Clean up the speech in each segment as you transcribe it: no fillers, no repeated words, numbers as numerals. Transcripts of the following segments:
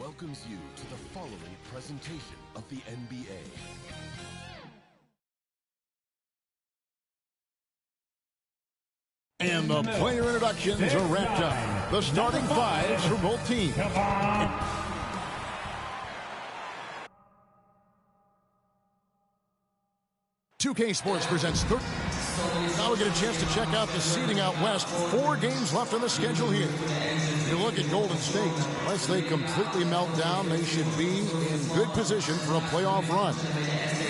welcomes you to the following presentation of the NBA. And the player introductions are wrapped up. The starting fives for both teams. 2K Sports presents Now we get a chance to check out the seeding out west. 4 games left on the schedule here. You look at Golden State. Unless they completely melt down, they should be in good position for a playoff run.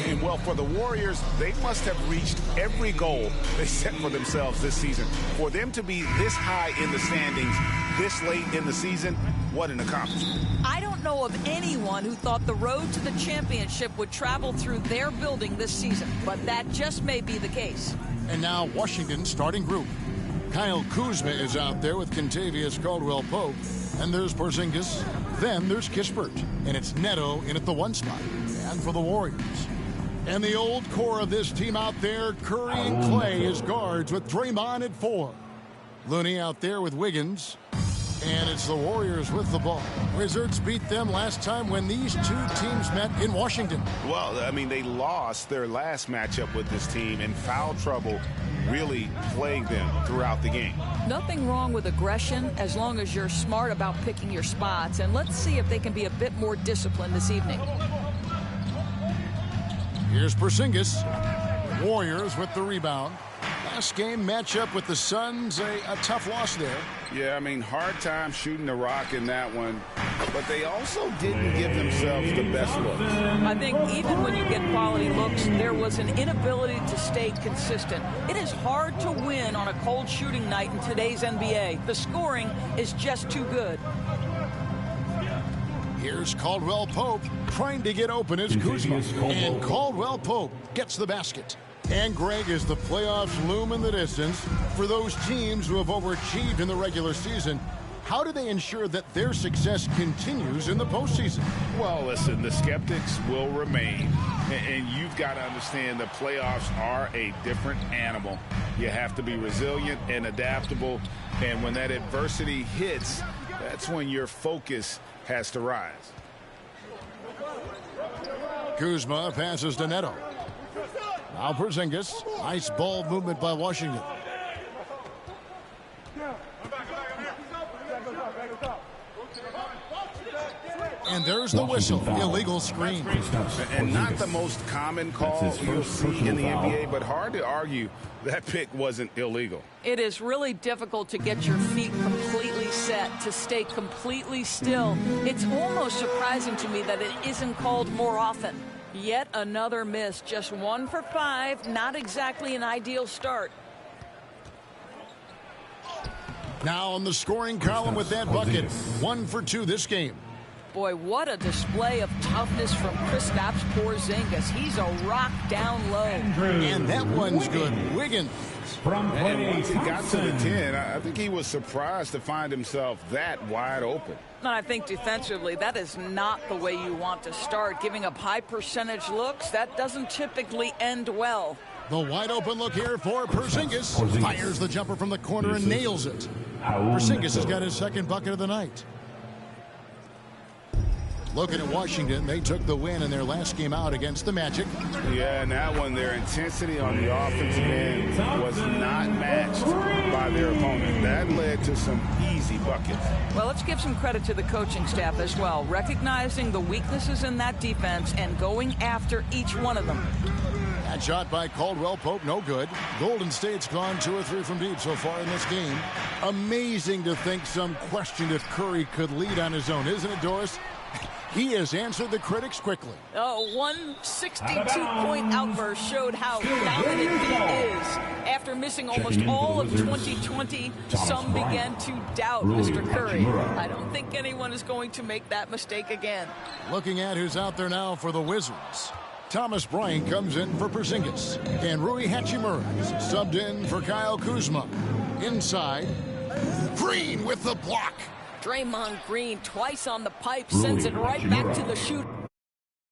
And well, for the Warriors, they must have reached every goal they set for themselves this season. For them to be this high in the standings this late in the season, what an accomplishment. I don't know of anyone who thought the road to the championship would travel through their building this season, but that just may be the case. And now Washington's starting group. Kyle Kuzma is out there with Kentavious Caldwell-Pope. And there's Porzingis. Then there's Kispert. And it's Neto in at the 1 spot. And for the Warriors. And the old core of this team out there, Curry and Clay as guards with Draymond at 4. Looney out there with Wiggins. And it's the Warriors with the ball. Wizards beat them last time when these 2 teams met in Washington. Well, I mean, they lost their last matchup with this team, and foul trouble really plagued them throughout the game. Nothing wrong with aggression as long as you're smart about picking your spots. And let's see if they can be a bit more disciplined this evening. Here's Porzingis. Warriors with the rebound. Last game matchup with the Suns, a tough loss there. Yeah, I mean, hard time shooting the rock in that one, but they also didn't give themselves the best look. I think even when you get quality looks, there was an inability to stay consistent. It is hard to win on a cold shooting night in today's NBA. The scoring is just too good. Here's Caldwell-Pope trying to get open as Kuzma. And Caldwell-Pope gets the basket. And Greg, is the playoffs loom in the distance for those teams who have overachieved in the regular season, how do they ensure that their success continues in the postseason? Well, listen, the skeptics will remain. And you've got to understand the playoffs are a different animal. You have to be resilient and adaptable. And when that adversity hits, that's when your focus has to rise. Kuzma passes to Neto. Now Porzingis. Nice ball movement by Washington. And there's the whistle. Illegal screen. And not the most common call you'll see in the NBA, but hard to argue that pick wasn't illegal. It is really difficult to get your feet completely set, to stay completely still. It's almost surprising to me that it isn't called more often. Yet another miss, just 1 for 5, not exactly an ideal start. Now on the scoring column with that bucket, 1 for 2 this game. Boy, what a display of toughness from Kristaps Porzingis. He's a rock down low. And that one's good. Wiggins. And once he got to the 10, I think he was surprised to find himself that wide open. I think defensively, that is not the way you want to start. Giving up high percentage looks, that doesn't typically end well. The wide open look here for Porzingis. Fires the jumper from the corner and nails it. Porzingis has got his 2nd bucket of the night. Looking at Washington, they took the win in their last game out against the Magic. Yeah, and that one, their intensity on the offensive end was not matched by their opponent. That led to some easy buckets. Well, let's give some credit to the coaching staff as well, recognizing the weaknesses in that defense and going after each one of them. That shot by Caldwell-Pope, no good. Golden State's gone 2 or 3 from deep so far in this game. Amazing to think some questioned if Curry could lead on his own, isn't it, Doris? He has answered the critics quickly. One 62-point outburst showed how dominant he is. After missing almost all of 2020, some began to doubt Mr. Curry. I don't think anyone is going to make that mistake again. Looking at who's out there now for the Wizards. Thomas Bryant comes in for Porzingis. And Rui Hachimura subbed in for Kyle Kuzma. Inside, Green with the block. Draymond Green twice on the pipe, sends it right back to the shoot.